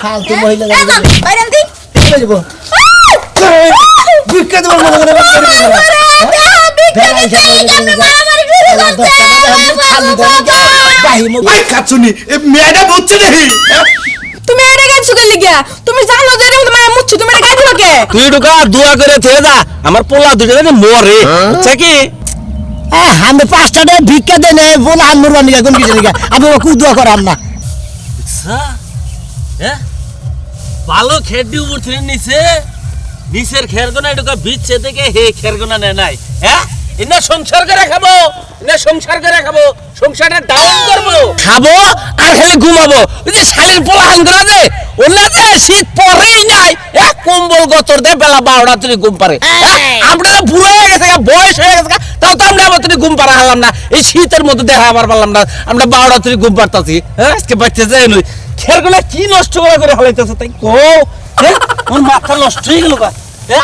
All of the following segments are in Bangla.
ফালতু মহিলা বাইরে দি দেব ভিক্ষা দেব মনে করে ভাই কাচুনি এ মেয়েটা বুঝছে নাকি তুমি এটা কেন সুগার লিগিয়া তুমি জানো যে তুমি মায়া মুচ্ছ তুমি এটা গাইছো কে তুই ঢুকা দোয়া করে থে যা আমার পোলা দুটো জানি মরে বুঝছ কি আমি 5 টাকা ভিক্ষা দেন বলে আনমুর বানি কোন কিছু লিগা আমি ওকে দোয়া করাম না হ্যাঁ ভালো খেডি উঠছে নিচের খেরগোনা ঢুকা বিচ্ছে থেকে হে খেরগোনা নেয় নাই হ্যাঁ ইনা সংসার করে খাবো সংসারটা ডাউন করবো খাবো আর খালি ঘুমাবো ওই যে শাড়ির পোলা হাঙ্গরা যে ওলা যে শীত পরেই নাই এক কম্বল গতর দে বেলা 12টা তুই ঘুম পারে আমরা বুড়ো হয়ে গেছে বয়স হয়ে গেছে তাও তো আমরা তুই ঘুম পারা হলাম না এই শীতের মধ্যে দেখা আবার পারলাম না আমরা 12টা তুই ঘুম পারতাছি হ্যাঁ আজকে বাচ্চা যায় নই খেরগোনা কি নষ্ট করে হালাইতেছে তাই কো হ্যাঁ ওর মাথা নষ্ট হয়ে গেল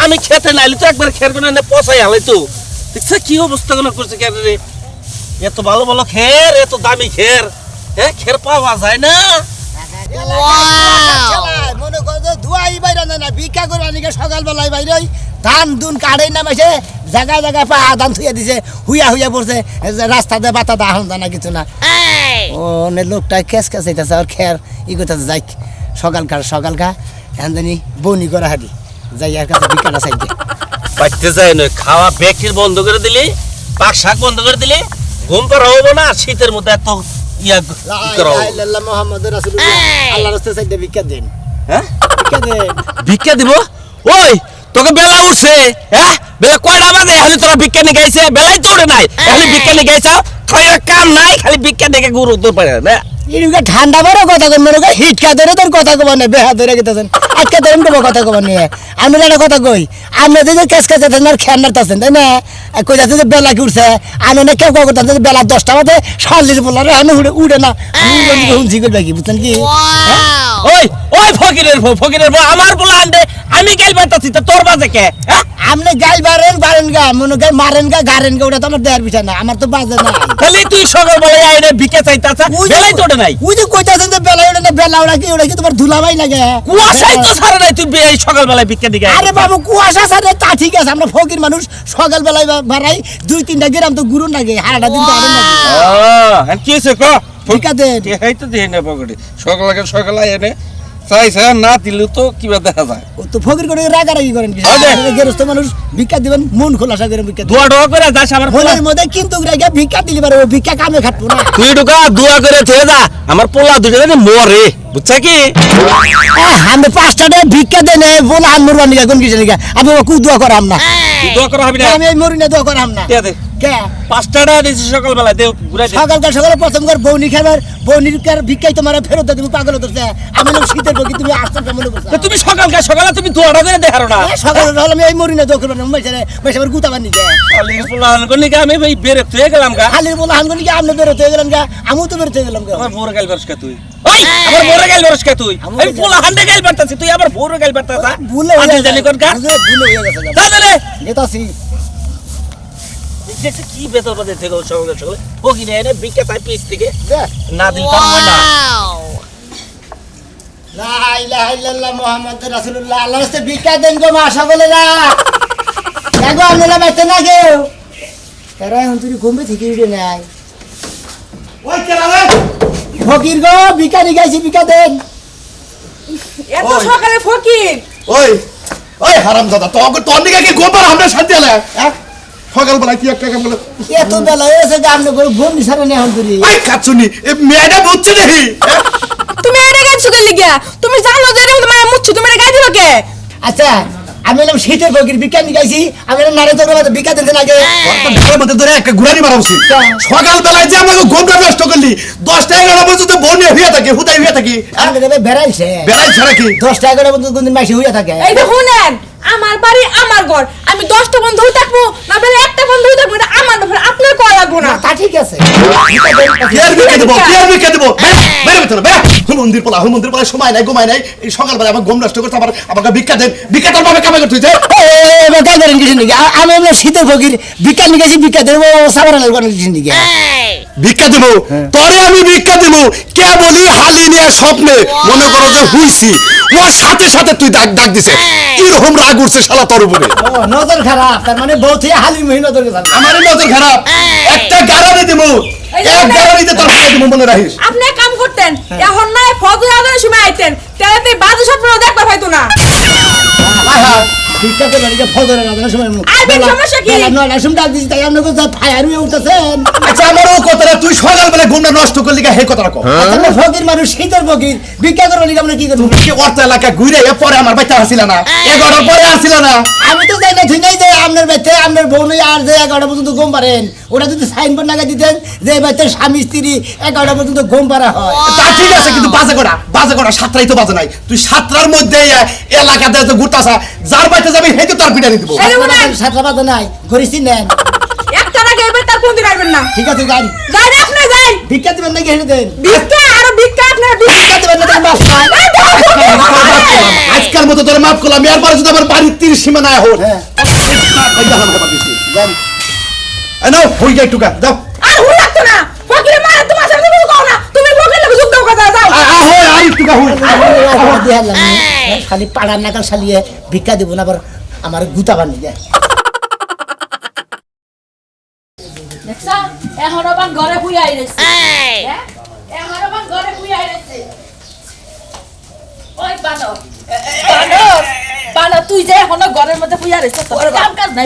আমি খেতে নাইলি তো একবার খেরগোনা নে পচাই হালাইতো দেখছ কি অবস্থা গুলো করছে খের রে এত ভালো ভালো খের এত দামি খের হ্যাঁ খের পাওয়া যায় না মনে কর যে ধুয়াই বাইরে না ভিক্ষা করে আনিকে সকাল বেলায় বাইরে ধান দুন কাড়াই নামাইছে জায়গায় জায়গায় পা ধান থুইয়া দিছে হুইয়া পড়ছে রাস্তাতে বাতা দা হন না কিছু না ও নে লোকটা কেস হইতাছে আর খের ই করতেছে যাই সকালকা এখন জানি বনি করা হাঁটি যাই আর কাছে ভিক্ষাটা চাইতে পাইতে যায় না খাওয়া বেকির বন্ধ করে দিলি পাক শাক বন্ধ করে দিলি ঘুম পার হবো না শীতের মধ্যে এত ইয়া করো আল্লাহ মুহাম্মদুর রাসূলুল্লাহ আল্লাহর রাস্তায় চাইতে ভিক্ষা দেন হ্যাঁ ভিক্ষা দেন ভিক্ষা দিব ওই তোকে বেলা উঠছে হ্যাঁ বেলা কয়টা বাজে খালি তোরা ভিক্ষা নিয়ে গাইছে বেলাই তো উঠে নাই খালি ভিক্ষা নিয়ে গাইছ খালি কাম নাই খালি ভিক্ষা দেখে গুরু তোর পারে না এদিকে ঠান্ডা বড় কথা কই মনে কই হিট কা ধরে তোর কথা কব না বেহা ধরে গেতেছেন আজকে ধরেন কব কথা কব নিয়ে আমি একটা কথা কই আপনি যে কেস দেন আর খেয়াল নাতাছেন তাই না কই যাচ্ছে যে বেলা কি উঠছে আমি না কেউ কথা যে বেলা 10টা বাজে শালির বলারে আমি উড়ে না হুঁজি করবে কি বুঝছেন কি ওই ফকিরের আমার বলা আনবে আমি গাইল পাইতাছি তো তোর বাজে কে আপনি গাইল বারেন গা মনে কই মারেন গা গারেন গা ওটা তো আমার দেয়ার বিষয় না আমার তো বাজে না খালি তুই সকাল বেলায় আইনে ভিক্ষা চাইতাছ বেলাই তো ওঠে নাই ওই যে কইতাছেন যে বেলা ওঠে না বেলা ওটা কি তোমার ধুলাবাই লাগে কুয়াশাই তো ছাড়ে নাই তুই এই সকাল বেলায় ভিক্ষা দিকে আরে বাবু কুয়াশা ছাড়ে তা ঠিক আছে আমরা ফকির মানুষ সকাল বেলায় বাড়াই 2-3টা গ্রাম তো গুরু লাগে হাড়াটা দিন তো আরে না আর কি হইছে ক ভিক্ষা দেন এই তো দেই না পকেটে সকালে এনে চাইছে না দিলে তো কিবা দেখা যায় ও তো ফকির করে রাগারাগি করেন কি গেরস্ত মানুষ ভিক্ষা দিবেন মন খোলাসা করে ভিক্ষা দোয়া করে যাস আমার ফোনের মধ্যে কিন্তু রাগা ভিক্ষা দিলি পারে ও ভিক্ষা কামে খাটবো না তুই ঢুকা দোয়া করে থে যা আমার পোলা দুটো জানি মরে বুঝছ কি আমি 5 টাকা ভিক্ষা দেন বলে আনমুর বানি কোন কিছু লিগা আমি ওকে দোয়া করাম না দোয়া করা হবে না আমি এই মরি না দোয়া করাম না দে কে 5 টাকা দিছি সকাল বেলা দে ঘুরাই দে সকালে প্রথম করে বউনি খাবার বউনির কার ভিক্ষাই তোমার ফেরত দিবি পাগল হতেছে আমি লোক শীতের বকি তুমি আসতে মনে করছ তুমি সকালে তুমি দোয়াটা করে দেখারো না সকালে হল আমি এই মরি না দোয়া করব না মেশাবার গুতা বানি গে খালির পোলা আনগনি আমি ভাই বের হয়ে গেলাম গা খালির পোলা আনগনি কি আপনি বের হয়ে গেলেন গা আমিও তো বের হয়ে গেলাম গা আমার বড় গাল বরসকা তুই ওই আমার বড় গাল বরসকা তুই এই পোলা হান্ডে গাল বারতাছিস তুই আবার বড় গাল বারতাছা ভুলে আমি জানি কোন গা ভুলে হয়ে গেছে দাদা নেতাছি দেখছি কি বেতন বাদে থেকে সকালে ওকি নেই রে ভিক্ষা পাই পিস থেকে না দিল কাম হয় না লা ইলাহা ইল্লাল্লাহ মুহাম্মাদুর রাসূলুল্লাহ আল্লাহর রাস্তায় ভিক্ষা দেন গো মা সকলেরা দেখো আপনারা বাইতে না কেউ এরা এখন তুই ঘুমবে থেকে উঠে নাই ওই কেলালে ফকির গো ভিক্ষা নিগাইছি ভিক্ষা দেন এত সকালে ফকির ওই হারামজাদা তোর দিকে কি গোবর আমরা শান্তি আলে সকাল বেলা কি একটা কাম বলে এত বেলা হয়েছে যে আপনি ঘুম নিছারে নেই এখন তুই ভাই কাচুনি এ মেয়েটা বুঝছে নাকি তুমি এটা কেন সুগার লিগিয়া তুমি জানো যে তুমি মায়া মুচ্ছ তুমি এটা গাইছো কে আচ্ছা আমি এলাম শীতের ফকির ভিক্ষা নিগাইছি আমি এলাম নারে তোর মধ্যে ভিক্ষা দিতে লাগে তোর ঘরের মধ্যে ধরে একটা ঘুরানি মারা উচিত সকাল বেলায় যে আমাকে ঘুমটা নষ্ট করলি 10টা 11টা পর্যন্ত বনে হইয়া থাকে হুদাই হইয়া থাকি আমি দেবে বেড়াইছে বেড়াইছে নাকি 10টা 11টা পর্যন্ত কোনদিন মাসি হইয়া থাকে এই যে শুনেন আমার বাড়ি আমার ঘর আমি 10টা বন্ধ হই থাকবো না বেলা একটা বন্ধ হই থাকবো এটা আমার ব্যাপার আপনার করা লাগবো না তা ঠিক আছে কি আর ভিক্ষা দেবো বেরে বেতন বে মন্দির পোলা সময় নাই ঘুমায় নাই এই সকাল বেলা আমার ঘুম নষ্ট করতে আবার আমাকে ভিক্ষা দেন ভিক্ষা তোর ভাবে কামাই করতে হইছে আমি এমনি শীতের ফকির ভিক্ষা নিগাইছি ভিক্ষা দেবো সাবারের কিছু নিগে ভিক্ষা দিব তোরে আমি ভিক্ষা দিব কে বলি হালি নিয়ে স্বপ্নে মনে করো যে হুইছি ওর সাথে সাথে তুই ডাক ডাক দিছে কিরকম রাগ উঠছে শালা তোর উপরে ও নজর খারাপ তার মানে বউ থেকে হালিম হই নজর গেছে আমারই নজর খারাপ একটা গারানি দিব এক গারানিতে তোর ভিক্ষা দিব মনে রাখিস আপনি এক কাম করতেন এখন নাই ফজর আজানের সময় আইতেন তাহলে তো বাজে স্বপ্ন দেখতে পাইতো না ভিক্ষা করে নাকি ফজরের আজানের সময় আইবেন, সমস্যা কি? নয়টার সময় ডাক দিছি তাই আপনি কোথায় ফায়ার হয়ে উঠতেছেন আচ্ছা আমারও কথাটা তুই সকালবেলা ঘুমটা নষ্ট করলি হে কথাটা কম আচ্ছা ফকির মানুষ শীতের ফকির ভিক্ষা করে নাকি আমরা কি করবো কি অর্থ এলাকা ঘুরে পরে আমার বাচ্চা আসিল না 11টার পরে আসিল না আমি তো যাই না ঠিক নাই যে আপনার বাচ্চা আপনার বোন আর যে 11টা পর্যন্ত ঘুম পারেন ওরা যদি সাইনবোর্ড লাগাই দিতেন যে বাচ্চার স্বামী স্ত্রী 11টা পর্যন্ত ঘুম পারা হয় তা ঠিক আছে কিন্তু বাজে করা সাতটাই তো বাজে নাই তুই সাতটার মধ্যে এলাকাতে তো ঘুরতাছা যার বাড়িতে যাবি হেঁটে তার পিটানি দিব এই যে সাতটা বাজে নাই ঘুরেছি নেন একটা না গেবে তার কোন দিন আইবেন না ঠিক আছে যান যাই আপনি যাই ভিক্ষা দিবেন নাকি হেঁটে দেন ভিক্ষা আর ভিক্ষা আপনার ভিক্ষা দিবেন নাকি মাছ খায়? আজকাল মতো তোর মাফ করলাম এরপরে যদি আমার বাড়ির 30 সীমানায় হোক হ্যাঁ হয়ে যায় টুকা যাও আর হুল লাগতো না ফকিরে মারে তোমার সামনে কিছু কও না তুমি ফকির লোক যুদ্ধ কথা যাও টুকা হুই খালি পাড়ার নাকাল শালিয়ে ভিক্ষা দিব না আবার আমার গুতা বানি যায় দেখছা এখন আবার ঘরে শুই আইরেছে এখন আবার ঘরে শুই আইরেছে ওই বানর বানর বানর তুই যে এখন ঘরের মধ্যে শুই আইরেছিস তোর কাম কাজ নাই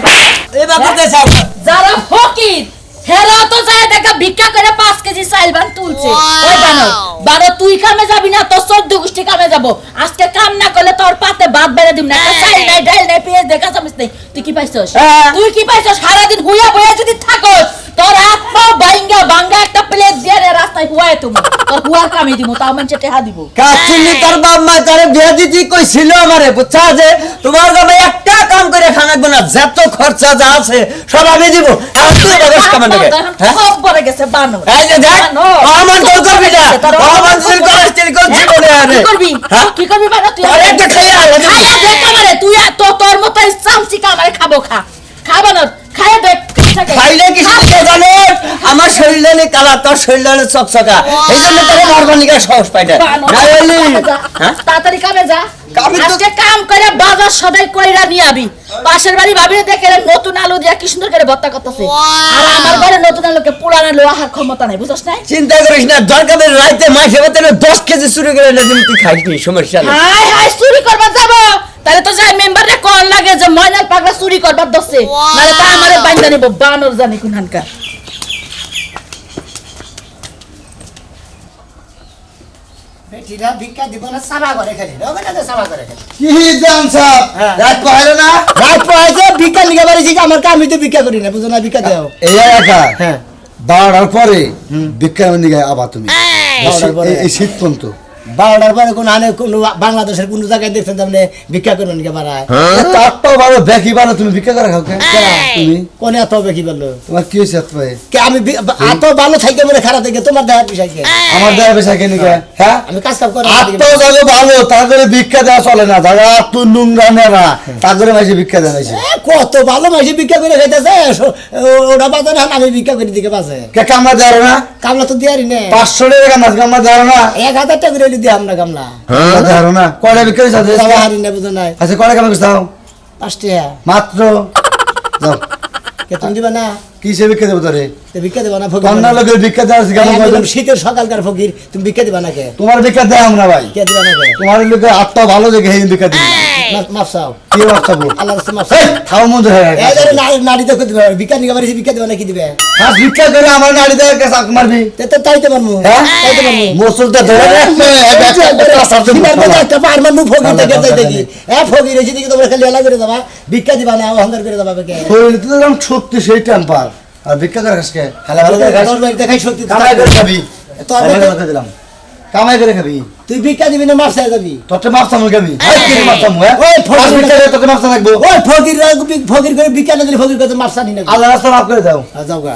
এই বাকুতে যাও যারা ফকির হেরা তো যায় দেখা ভিক্ষা করে 5 কেজি চাইল বান তুলছে ওই বানর বানর তুই কামে যাবি না তোর 14 গোষ্ঠী কামে যাব আজকে কাম না করলে তোর পাতে ভাত বেড়ে দিম না চাইল নাই ডাল নাই পেঁয়াজ দেখা যামিস নাই তুই কি পাইছস তুই কি পাইছস সারা দিন হুইয়া বইয়া যদি থাকস তোর হাত পা ভাঙ্গা একটা প্লেট দিয়ে রাস্তায় হুয়ায় তুমি তোর হুয়ার কামে দিব তাও মানুষে টেহা দিব কাচিনি তোর বাপ মা তারে বিয়া দিতে কইছিল আমারে বুঝছা যে তোমার জামাই একটা কাম করে খানাকবে না যত খরচা যা আছে সব আমি দিব আর তুই বগস কামান লাগে সব পড়ে গেছে বানর এই যে দেখ আমার দল করবি না আমার দিল করে স্টিল কর জীবনে আরে কি করবি কি করবি বানর তুই আরে একটা খাইয়া খাইয়া দেখ আমারে তুই তো তোর মতো চামচি কামারে খাবো খা বানর খাইয়া দেখ খাইলে কি জানো আমার শরীরে কালা তোর শরীরে চকচকা এই জন্য তোর মরবানিকা সাহস পাই না নাইলি তাড়াতাড়ি কামে যা কামে তো- আজকে কাম করে বাজার সদাই কইরা নিয়ে আবি পাশের বাড়ি ভাবিরে দেখে নতুন আলু দিয়া কি সুন্দর করে ভর্তা করতেছে আর আমার ঘরে নতুন আলুকে পুরানো আলু আহার ক্ষমতা নাই বুঝছস না চিন্তা করিস না দরকার রাইতে মাসে বেতনে 10 কেজি চুরি করে এনে দিবি তুই খাইস নি সমস্যা নেই হাই হাই চুরি করবার যাব তাহলে তো যাই মেম্বারে কোন লাগে যে ময়নাল পাগলা চুরি করবার দছে নালে তা আমারে বাইন্দা নিব বানর জানি কোনখানকার বেটিরা ভিক্ষা দিব না সাবা করে খালি রবে না সাবা করে খালি কি জান সাহেব রাত পাইলো না রাত পড়াইছে ভিক্ষা লিখে বাড়ি আমার আমি তো ভিক্ষা করি না বুঝো না ভিক্ষা দাও এই একা হ্যাঁ 12টার পরে বিজ্ঞান দিকে আবার তুমি 12টার পরে? এই শীত পর্যন্ত 12টার পরে কোন আনে কোন বাংলাদেশের কোন জায়গায় দেখছেন আপনি ভিক্ষা করে নিকে বাড়ায় তারটাও ভালো দেখি ভালো তুমি ভিক্ষা করে খাও কে তুমি কোনে এত হবে কি বললো তোমার কি হয়েছে এত ভাই কে আমি এত ভালো থাকতে মনে খারাপ থেকে তোমার দেখার বিষয় কি আমার দেয়া বেশা কেন হ্যাঁ আমি কাজ কাম করে আত্ম যাবে ভালো তাদের ভিক্ষা দেওয়া চলে না যারা আত্ম নোংরা নেরা তাদের মাঝে ভিক্ষা দেওয়া হয়েছে কত ভালো মাসে ভিক্ষা করে খাইতেছে ওটা বাজে না আমি ভিক্ষা করে দিকে বাজে কে কামলা দেওয়ার না কামলা তো দিয়ারি না 500 টাকা মাছ কামলা দেওয়ার না 1000 টাকা করে দিয়ে আমরা কামলা দেওয়ার না কয়টা ভিক্ষা দিয়েছে যাওয়া হারি না বুঝো নাই আচ্ছা কয়টা কামলা করছাও 5 টাকা মাত্র যাও কে তুমি দিবা না কিসে ভিক্ষা দেবো তোরে তো ভিক্ষা দিবা না কন্যা লোকের ভিক্ষা দেওয়া আছে কেমন একদম শীতের সকালকার ফকির তুমি ভিক্ষা দিবা না কে তোমার ভিক্ষা দেয় আমরা ভাই কে দিবা না কে তোমার লোকে আত্মা ভালো দেখে এই ভিক্ষা দিই মাফ চাও কি বাচ্চা বল আল্লাহ রাস্তায় মাফ এই খাও মন ধরে এই ধরে নারী তো দিবে ভিক্ষা নিকে বাড়ি ভিক্ষা দিবা না কি দিবে খাস ভিক্ষা করে আমার নাড়ি দেয় কে সাক মারবি তো তাইতে পারমু হ্যাঁ তাইতে পারমু মুসলটা ধরে একটা পার মারমু ফকির থেকে যাইতে কি ফকির এসে দিকে তোমরা খালি এলা করে যাবা ভিক্ষা দিবা না অহংকার করে যাবা কে শরীরে তো যেমন শক্তি সেই টেম্পার আর ভিক্ষা করে খাস কে খালা ভালো করে খাস তোর বাড়িতে খাই শক্তি কামাই করে খাবি তোর কামাই বাড়িতে- করে দিলাম কামাই করে খাবি তুই ভিক্ষা দিবি না মাফ চাই যাবি তোরটা মাপসামু খাবি কি মাপসামু হ্যাঁ ওই ফকির- আর ভিক্ষা করে তোকে মাপসা রাখবো ওই ফকির ফকির করে ভিক্ষা না দিলে ফকির কাছে মাফ চানি না আল্লাহ রাস্তা মাফ করে দাও যাও গা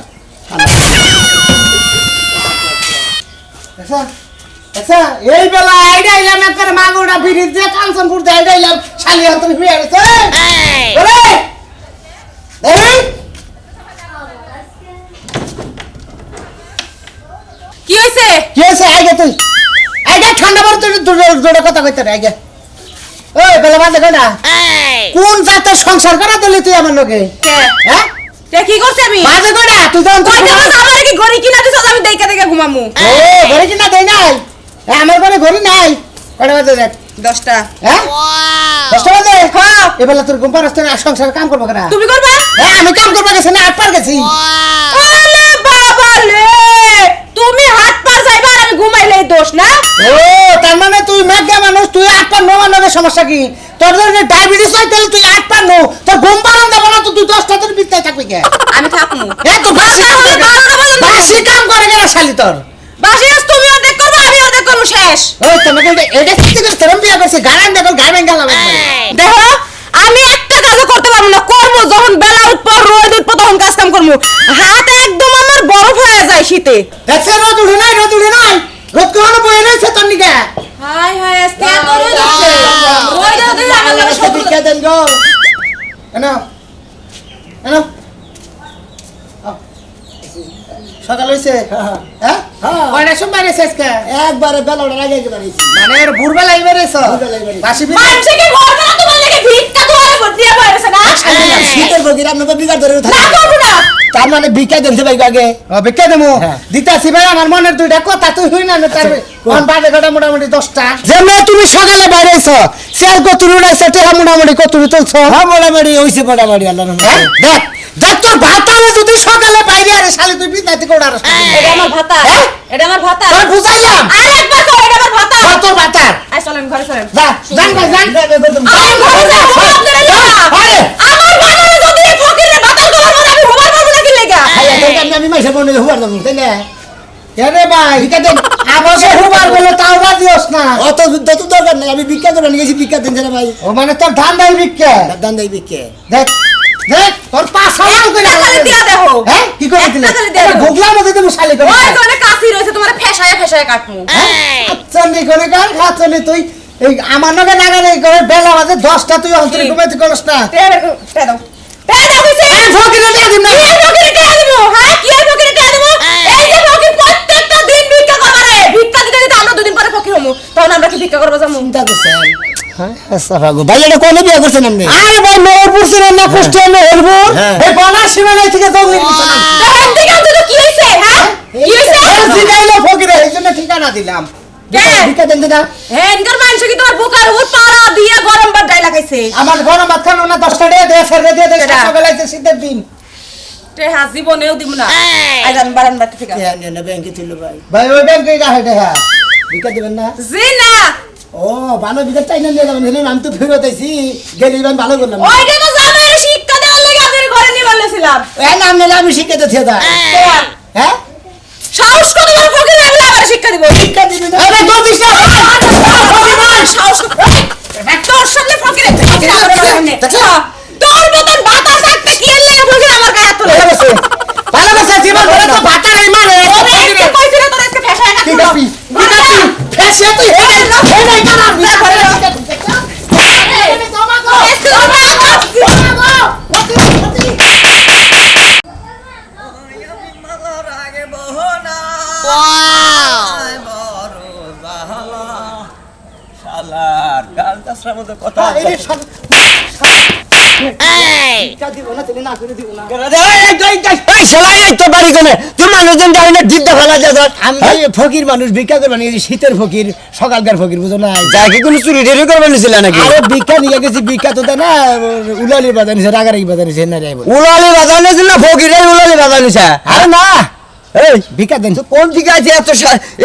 আচ্ছা এই বেলা আইডা এলাম একবার মাগুড়া ফিরিত দিয়ে কাঞ্চনপুর দিয়ে আইডা এলাম শালি হাতে ফিরে গেছে ওরে এই কি হয়েছে আগে তুই আগে ঠান্ডা পড়ে তুই জোরে কথা কইতে রে আগে ওই বেলা বাজে কয়টা কোন জাতের সংসার করা দিলি তুই আমার লোকে হ্যাঁ তে কি করছ আমি বাজে কয়টা তুই যখন কয়টা বাজে আমার কি ঘড়ি কিনা দিছস আমি দেইকা দেইকা ঘুমামু ও ঘরে কিনা দেই নাই আমার ঘরে ঘড়ি নাই কয়টা বাজে দেখ 10টা হ্যাঁ 10টা বাজে হ্যাঁ এবেলা তোর ঘুম পাড়াস না সংসার কাম করবো কেনা তুমি করবা হ্যাঁ আমি কাম করবো গেছি না 8 পার গেছি আলে বাবা লে তুমি হাত পার যাইবা আর আমি ঘুমাইলেই দোষ না ও তার মানে তুই মেঘা মানুষ তুই 8 পার নয় নয় সমস্যা কি তোর যদি ডায়াবেটিস হয় তাহলে তুই 8 পার নো তোর ঘুম পাড়ান যাব না তো তুই 10টা তোর বিত্তায় থাকবি কে আমি থাকমু এত বাসি কাম করে বাসি কাম করে কেন শালি তোর বাসি আজ তুমি অর্ধেক করবা আমি অর্ধেক করব শেষ ওই তোমাকে এটা কি করে তোর বিয়া করছে গারান দেখো গারান গেলাম দেখো আমি একটা কাজ করতে পারবো না করবো যখন বেলা উঠবো রোদ উঠবো তখন কাজ কাম করবো হাত একদম আমার বরফ হয়ে যায় শীতে দেখছ রোদ উঠে নাই রোদ কখনো বয়ে রয়েছে তোর নিকে হাই হাই আজকে এত রোদ উঠছে রোদ উঠলে আমার লাগে সব বিক্কা দেন গো এনো এনো সকাল হইছে হ্যাঁ কয়টার সময় বাইরে শেষ কে একবারে বেলাটা আগে গেছে মানে এর ভোরবেলা আইবারে এসো বাসি মানুষকে ঘর না তোমার লাগে ভিক্ষা দুয়ারে ভর্তি হয়ে পড়েছে না শীতের বগির আমরা বিকার ধরে না করবো না তার মানে ভিক্ষা দেন ভাই আগে ভিক্ষা দেবো দিতাছি ভাই আমার মনের দুইটা কথা তুই হই না তার কোন বাজে ঘটা মোটামুটি 10টা যেমন তুমি সকালে বাইরে এসো সেল কতুরি উড়াইছো টেহা মোটামুটি কতুরি তুলছো হ্যাঁ মোটামুটি হইছে মোটামুটি আল্লাহর রহমতে দেখ দেখ তোর ভাতারে যদি সকালে বাইরে আরে শালি তুই বিদাতি কোড়া রাস্তা এটা আমার ভাতা এটা আমার ভাতা তোর বুঝাইলাম আরেকবার কও এটা আমার ভাতা তোর ভাতা আই চলেন ঘরে চলেন যা জান ভাই জান আমি ঘরে যাব আপনারা লাগা আরে আমার বানারে যদি এই ফকিরের ভাতা তোমার মনে আমি হবার পারবো না কি লাগা আমি মাইসা বনে হুয়ার দেবো তাই না আরে ভাই ভিক্ষা দেন আবাসে হুবার বলে তাও বাদিওস না অত যুদ্ধ তো দরকার নাই আমি ভিক্ষা করে নিয়ে গেছি ভিক্ষা দেন রে ভাই ও মানে তোর ধান দেই ভিক্ষা ধান দেই ভিক্ষা দেখ দেখ তোর পাঁচ হাজার করে তাহলে দিয়া দেখো হ্যাঁ কি করে দিলে তাহলে দিয়া দেখো ভোগলা মধ্যে তুমি শালি করে ওই কোনে কাশি রইছে তোমার ফেসায় ফেসায় কাটমু আচ্ছা নি করে গান খাচ্ছনি তুই এই আমার নাকে নাগালে করে বেলা বাজে 10টা তুই অন্তরে ঘুমাইতে করছ না তে দাও কইছে এই ফকিরে দিয়ে দিম না কি ফকিরে কে দেবো হ্যাঁ কি ফকিরে কে দেবো এই যে ফকির প্রত্যেকটা দিন ভিক্ষা করে ভিক্ষা দিতে দিতে আমরা দুদিন পরে ফকির হমু তখন আমরা কি ভিক্ষা করব যামু চিন্তা করছেন হ্যাঁ সারাগো ভাই এটা কোন বিয়ে করছেন আপনি আরে ভাই মেহেরপুর ছিলেন না কুষ্টিয়া মেহেরপুর এই বানা সীমানা থেকে দৌড়ে গেছেন দেখেন দেখেন তো কি হইছে হ্যাঁ কি হইছে এই জিগাইলো ফকিরে এইজন্য ঠিকানা দিলাম ভিক্ষা দেন না হ্যাঁ ইনকার মানুষ কি তোমার বুকার উপর পাড়া দিয়ে গরম ভাত ডাই লাগাইছে আমার গরম ভাত খানো না 10টা টাকা দিয়ে ফেরবে দিয়ে দে সকালে শীতের দিন তে জীবনেও দিব না আজ আমি বারান বাড়ি থেকে না ব্যাংকে ছিল ভাই ভাই ওই ব্যাংকে রাখে দেখা ভিক্ষা দিবেন না জি না ও ভালো ভিক্ষা চাই না নিয়ে যাবেন আমি তো ফেরত আইছি গেলি আমি ভালো করলাম ওইটা তো জামাইরে শিক্ষা দেওয়ার লাগি আপনার ঘরে নিয়ে বলেছিলাম এই নাম নিলে আমি শিখে তো থিয়া হ্যাঁ সাহস কত বড় ফকির আমি আবার শিক্ষা দিব শিক্ষা দিবি না আরে তো দিছ সাহস তোর সামনে ফকির তোর মতন বাতাস একটা কি লাগে ফকির আমার গায়ে তোলে ভালো কথা জীবন করে তো ভাতা নাই মারে ওরে কইছিল তোর আজকে ফেসায় না ঠিক আছে ফেসে তুই হে নাই কানা বিয়া করে শালার গাল দাসরার মধ্যে কথা ফকির মানুষ ভিক্ষা করবে নিয়ে শীতের ফকির সকালকার ফকির বুঝো না যাকে কোনো চুরি টেরি করবে নিছিল নাকি আরে ভিক্ষা নিয়ে গেছি ভিক্ষা তো দেয় না উলালি বাজার নিছে রাগারাগি বাজার নিছে না যাইব উলালি বাজানো ছিল না ফকিরে উলালি বাজানো ছে আরে না এই ভিক্ষা দেন কোন দিকে আছে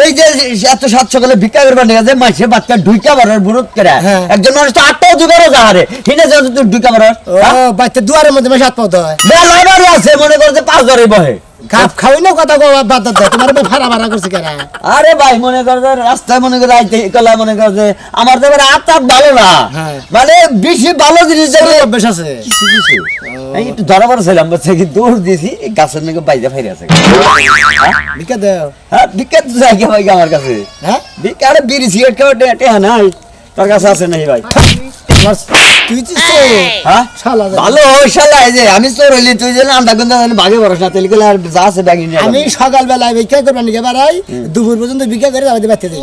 এই যে এত সাত সকালে ভিক্ষা করবার নিয়ে আছে মাইসে বাচ্চা ঢুইকা বাড়ার বুড়ত করে হ্যাঁ। একজন মানুষ তো 8টাও জোগাড়ও যাহারে হিনে যাও তুই ঢুইকা বাড়ার ও বাচ্চা দুয়ারের মধ্যে মাস হাত পাওয়া হয় বেলাবারই আছে মনে করছে 5 ধরে বহে খাপ খাওয়াই না কথা বাদ দেয় তোমার ভাড়া ভাড়া করছে কেন আরে ভাই মনে কর যে রাস্তায় মনে করে আইতে কলা মনে কর যে আমার তো এবার আতাপ ভালো না হ্যাঁ। মানে বেশি ভালো জিনিস দেখলে অভ্যাস আছে কিছু কিছু এই একটু ধরা পড়ছিলাম বলছে কি দৌড় দিয়েছি এই গাছের নাকি বাইরে ফাইরে আছে ভিক্ষা দাও হ্যাঁ ভিক্ষা তো যাই ভাই আমার কাছে হ্যাঁ ভিক্ষা আরে বিড়ি সিগারেট খাওয়া টেহা নাই তোর কাছে আছে নাই ভাই তোমার তুই তো চোর। হ্যাঁ শালা জানি। ভালো ওই শালা এই যে আমি চোর হইলি তুই যে আন্ডা গুন্দা ভাগে বরস না তেল গুলো আর যা আছে ব্যাগি নিয়ে আমি সকালবেলায় ভিক্ষা করবার নিকে বাড়াই দুপুর পর্যন্ত ভিক্ষা করে আমাদের বাড়তে যাই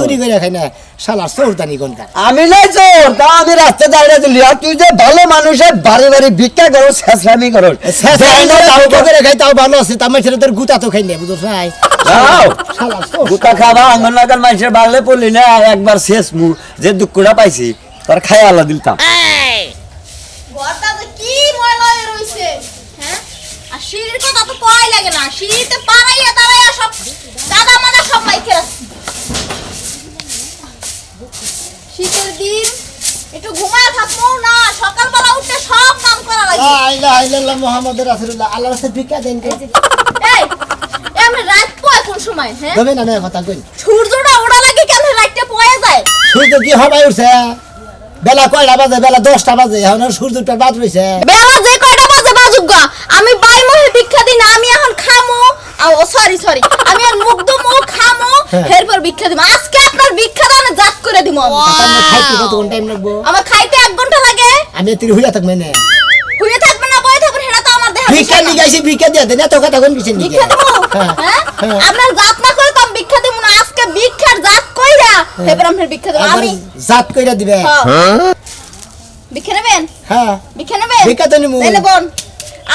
চুরি করে খাই না শালা চোর জানি কোনটা আমি নাই চোর তা আমি রাস্তা দাঁড়িয়ে দিলি আর তুই যে ভালো মানুষের বাড়ি বাড়ি ভিক্ষা করো শেষরামি করো ভিক্ষা করে খাই তাও ভালো আছে তার ছেলে তোর গুতা তো খাই না বুঝছ নাই যাও শালা চোর। গুতা খাবা আঙ্গন লাগার মানুষের বাগলে পড়লি না একবার শেষ মু যে দুঃখটা পাইছি তার খাই আল্লাহ দিলতাম ঘরটা তো কি ময়লা হয়ে রইছে হ্যাঁ আর সিঁড়ির কথা তো কই লাগে না সিঁড়িতে পাড়াইয়া দাঁড়াইয়া সব দাদা মানা সব মাইকে রাখছি শীতের দিন একটু ঘুমায় থাকবো না সকালবেলা উঠে সব কাম করা লাগে আইলা আইলা মুহাম্মদুর রাসূলুল্লাহ আল্লাহর রাস্তায় ভিক্ষা দেন এই আমরা রাত পয় কোন সময় হ্যাঁ দেবে না না কথা কই সূর্যটা ওড়া লাগে কেন রাতটা পয়ে যায় সূর্য কি হবাই উঠছে বেলা কয়টা বাজে বেলা 10টা বাজে এখন সূর্যটা বাদ রইছে বেলা যে কয়টা বাজে বাজুক গা আমি বাই মহে ভিক্ষা দিই না আমি এখন খামো ও সরি আমি আর মুখ দুমো খামো এরপর ভিক্ষা দিব আজকে আপনার ভিক্ষা দানে জাত করে দিব আমি আপনার খাইতে কতক্ষণ টাইম লাগবো আমার খাইতে 1 ঘন্টা লাগে আমি তির হইয়া থাকবে না হুইয়ে থাকবে না বয়ে থাকবে সেটা তো আমার দেহ ভিক্ষা নিয়ে গাইছি ভিক্ষা দিয়ে দেন এত কথা কোন কিছু নিয়ে ভিক্ষা দিব হ্যাঁ আপনার জাত না করে তো আমি ভিক্ষা দিব না আজকে ভিক্ষার জাত কইরা এরপর আপনার ভিক্ষা দিব আমি জাত কইরা দিবে ভিক্ষা নেবেন হ্যাঁ ভিক্ষা নেবেন ভিক্ষা তো নিমু। তাইলে বোন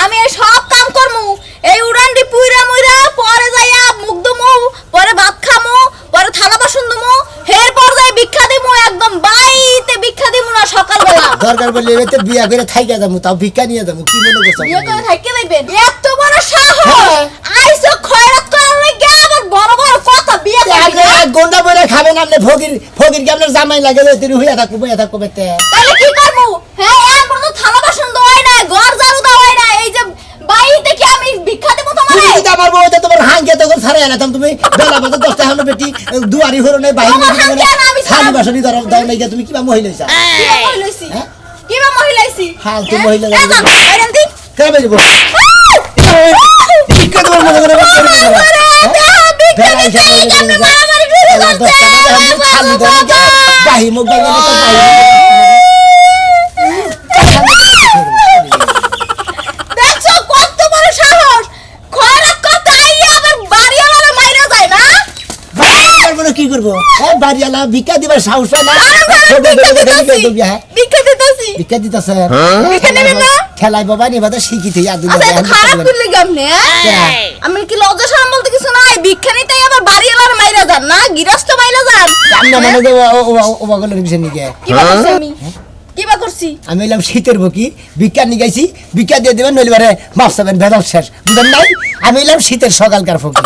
আমি এই সব কাম করমু এই উড়ান্ডি পুইরা মুইরা পরে যাইয়া মুখ দুমু পরে ভাত খামু পরে থালা বাসন দুমু এরপর যাই ভিক্ষা দিমু একদম বাইতে ভিক্ষা দিমু না সকালবেলা দরকার বললে এতে বিয়া করে থাইকা যাবো তাও ভিক্ষা নিয়ে যাবো কি মনে করছো বিয়ে করে থাকতে দিবেন এত বড় সাহস হ্যাঁ। আইসো খয়রাত করার লাগি আবার বড় বড় কথা বিয়ে করবি না? গন্ডা বলে খাবেন আপনি ফকির কি আপনার জামাই লাগে তির হইয়া থাকবো বইয়া থাকবো বেতে তাহলে কি করবো হ্যাঁ এর পর তো থালা বাসন দোয়াই না ঘর ঝাড়ু দেওয়াই না এই যে বাইতে কি আমি ভিক্ষা দেবো তোমারে তুমি যদি আমার বউতে তোমার হাঙ্গে তখন ছাড়াই আনাতাম তুমি বেলা বাজে 10টা হলো বেটি দুয়ারি হলো নাই বাহির আমার হাঙ্গে না, আমি ছাড়াবো। থালি বাসনি ধরো দাও নাই তুমি কিবা মহিলা কিবা মহিলাইছি হ্যাঁ? কিবা মহিলাইছি হাল তো মহিলা এই যান, বাইরেন দিন কেন বেজবো ভিক্ষা তোমার মনে করে বাচ্চা নিয়ে যাবে। বেলা এসে বেলা 10টা বাজে আমি খালি ধরে বাহি মুখ বাগে না তো দেখছো কত বড় সাহস খয়রাত করতে আইয়া আবার বাড়িওয়ালা মাইরা যায় না বাড়ি কি করবো বাড়িওয়ালা ভিক্ষা দিবার সাহস পায় না ভিক্ষা দিতেছি ভিক্ষা দিতেছে ভিক্ষা নেবেন না খেলাই বাবা নিবা তো শিখিতে আচ্ছা এত খারাপ করলে কেমনে আমি কি লজ্জা শরম বলতে কিছু নাই ভিক্ষা নিতে আবার বাড়িওয়ালার মাইরা যান না গৃহস্থ মাইরা যান কিবা করছি আমি কিবা করছি আমি এলাম শীতের বকি ভিক্ষা নিয়ে গেছি ভিক্ষা দিয়ে দেবেন নইলে বারে মাফ চাবেন ভেদাল শেষ বুঝলেন নাই আমি এলাম শীতের সকালকার ফকি